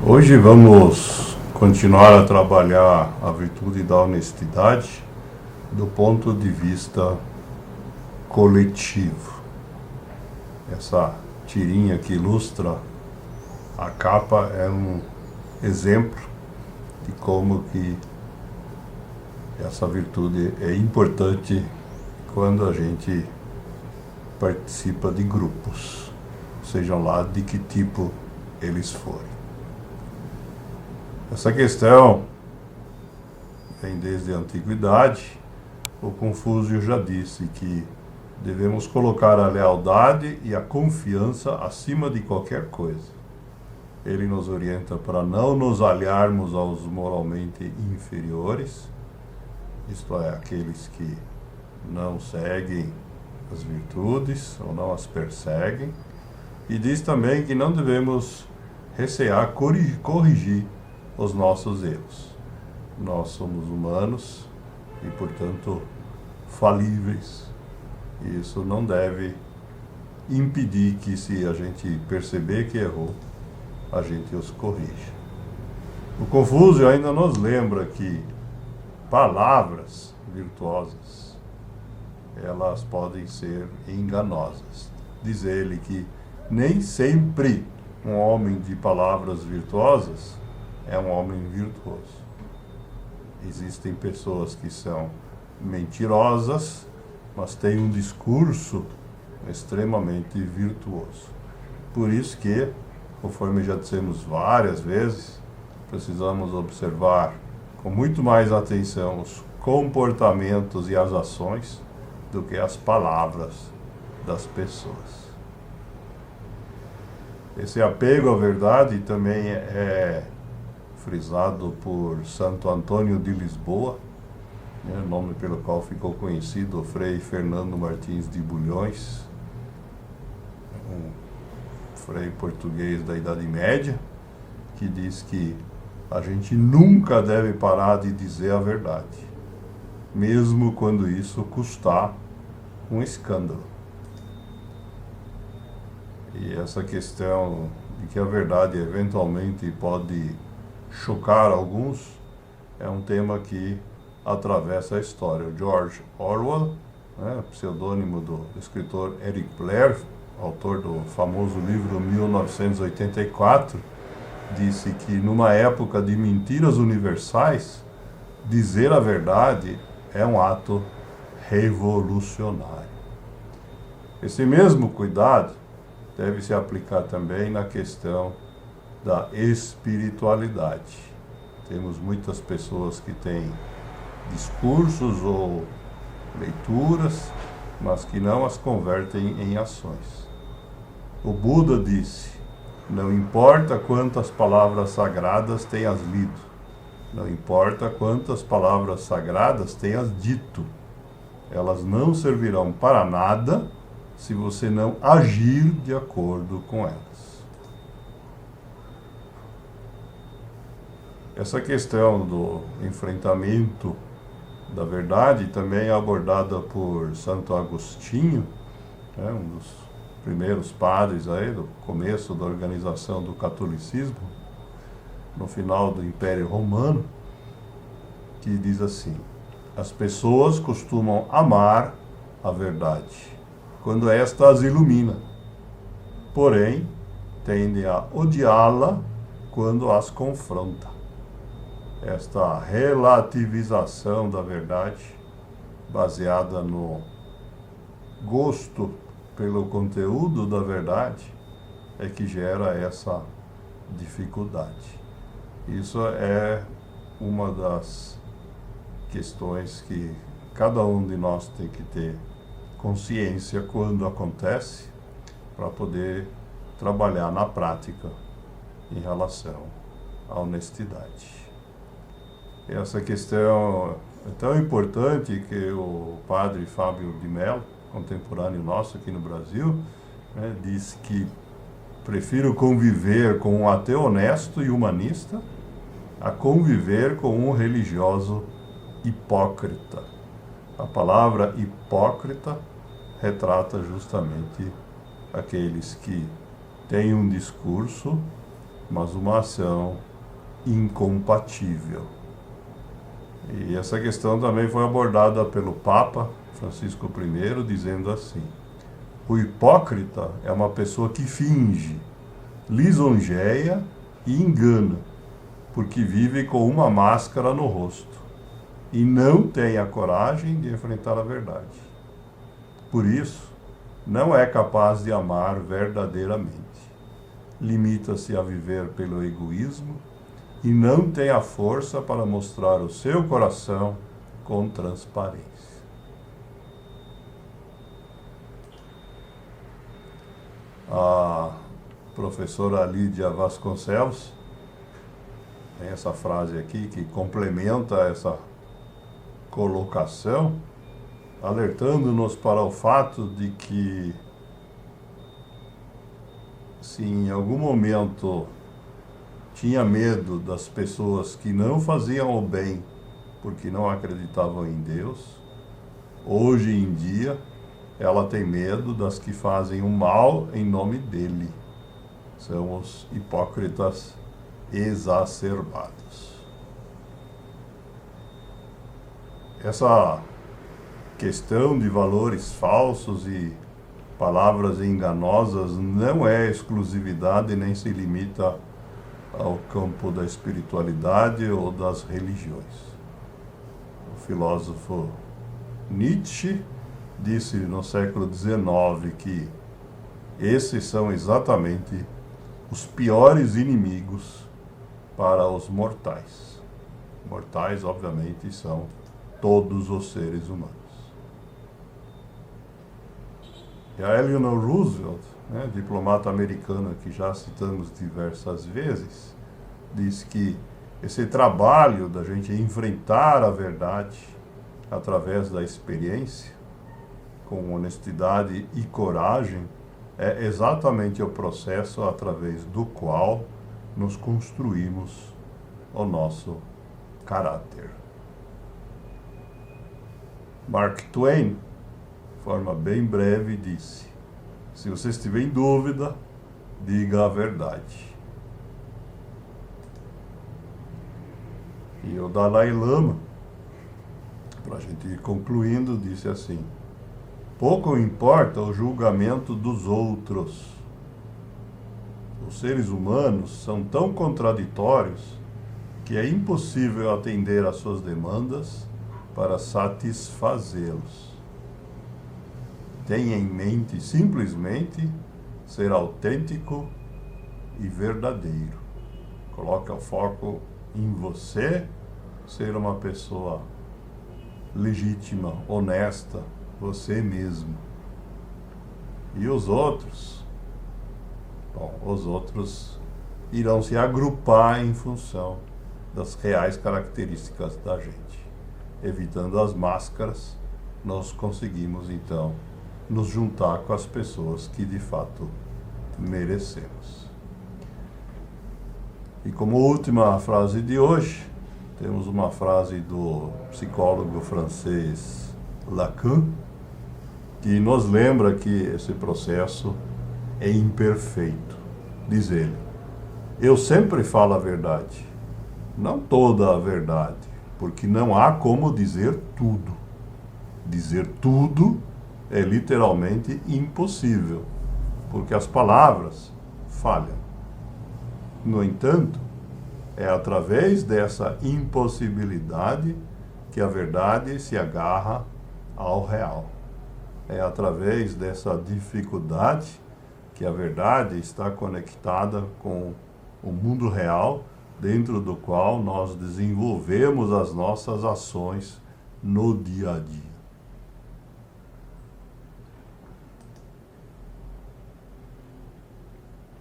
Hoje vamos continuar a trabalhar a virtude da honestidade do ponto de vista coletivo. Essa tirinha que ilustra a capa é um exemplo de como que essa virtude é importante quando a gente participa de grupos, sejam lá de que tipo eles forem. Essa questão vem desde a antiguidade. O Confúcio já disse que devemos colocar a lealdade e a confiança acima de qualquer coisa. Ele nos orienta para não nos aliarmos aos moralmente inferiores, isto é, aqueles que não seguem as virtudes ou não as perseguem, e diz também que não devemos recear corrigir os nossos erros. Nós somos humanos e, portanto, falíveis. E isso não deve impedir que, se a gente perceber que errou, a gente os corrija. O Confúcio ainda nos lembra que palavras virtuosas, elas podem ser enganosas. Diz ele que nem sempre um homem de palavras virtuosas é um homem virtuoso. Existem pessoas que são mentirosas, mas têm um discurso extremamente virtuoso. Por isso que, conforme já dissemos várias vezes, precisamos observar com muito mais atenção os comportamentos e as ações do que as palavras das pessoas. Esse apego à verdade também é frisado por Santo Antônio de Lisboa, nome pelo qual ficou conhecido o Frei Fernando Martins de Bulhões, um frei português da Idade Média, que diz que a gente nunca deve parar de dizer a verdade, mesmo quando isso custar um escândalo. E essa questão de que a verdade eventualmente pode chocar alguns é um tema que atravessa a história. O George Orwell, pseudônimo do escritor Eric Blair, autor do famoso livro 1984, disse que numa época de mentiras universais, dizer a verdade é um ato revolucionário. Esse mesmo cuidado deve se aplicar também na questão da espiritualidade. Temos muitas pessoas que têm discursos ou leituras, mas que não as convertem em ações. O Buda disse: não importa quantas palavras sagradas tenhas lido, não importa quantas palavras sagradas tenhas dito, elas não servirão para nada se você não agir de acordo com elas. Essa questão do enfrentamento da verdade também é abordada por Santo Agostinho, um dos primeiros padres aí do começo da organização do catolicismo, no final do Império Romano, que diz assim: as pessoas costumam amar a verdade quando esta as ilumina, porém tendem a odiá-la quando as confronta. Esta relativização da verdade, baseada no gosto pelo conteúdo da verdade, é que gera essa dificuldade. Isso é uma das questões que cada um de nós tem que ter consciência quando acontece, para poder trabalhar na prática em relação à honestidade. Essa questão é tão importante que o padre Fábio de Mello, contemporâneo nosso aqui no Brasil, disse que prefiro conviver com um ateu honesto e humanista a conviver com um religioso hipócrita. A palavra hipócrita retrata justamente aqueles que têm um discurso mas uma ação incompatível. E essa questão também foi abordada pelo Papa Francisco I, dizendo assim: o hipócrita é uma pessoa que finge, lisonjeia e engana, porque vive com uma máscara no rosto e não tem a coragem de enfrentar a verdade. Por isso, não é capaz de amar verdadeiramente. Limita-se a viver pelo egoísmo e não tem a força para mostrar o seu coração com transparência. A professora Lídia Vasconcelos tem essa frase aqui que complementa essa colocação, alertando-nos para o fato de que, se em algum momento tinha medo das pessoas que não faziam o bem porque não acreditavam em Deus, hoje em dia ela tem medo das que fazem o mal em nome dele. São os hipócritas exacerbados. Essa questão de valores falsos e palavras enganosas não é exclusividade nem se limita ao campo da espiritualidade ou das religiões. O filósofo Nietzsche disse no século XIX que esses são exatamente os piores inimigos para os mortais. Mortais, obviamente, são todos os seres humanos. E a Eleanor Roosevelt, diplomata americana que já citamos diversas vezes, diz que esse trabalho da gente enfrentar a verdade através da experiência, com honestidade e coragem, é exatamente o processo através do qual nos construímos o nosso caráter. Mark Twain, de forma bem breve, disse: se você estiver em dúvida, diga a verdade. E o Dalai Lama, para a gente ir concluindo, disse assim: pouco importa o julgamento dos outros. Os seres humanos são tão contraditórios que é impossível atender às suas demandas para satisfazê-los. Tenha em mente simplesmente ser autêntico e verdadeiro. Coloque o foco em você, ser uma pessoa legítima, honesta, você mesmo. E os outros? Bom, os outros irão se agrupar em função das reais características da gente. Evitando as máscaras, nós conseguimos então nos juntar com as pessoas que de fato merecemos. E como última frase de hoje, temos uma frase do psicólogo francês Lacan, que nos lembra que esse processo é imperfeito. Diz ele: eu sempre falo a verdade, não toda a verdade, porque não há como dizer tudo. Dizer tudo é literalmente impossível, porque as palavras falham. No entanto, é através dessa impossibilidade que a verdade se agarra ao real. É através dessa dificuldade que a verdade está conectada com o mundo real, dentro do qual nós desenvolvemos as nossas ações no dia a dia.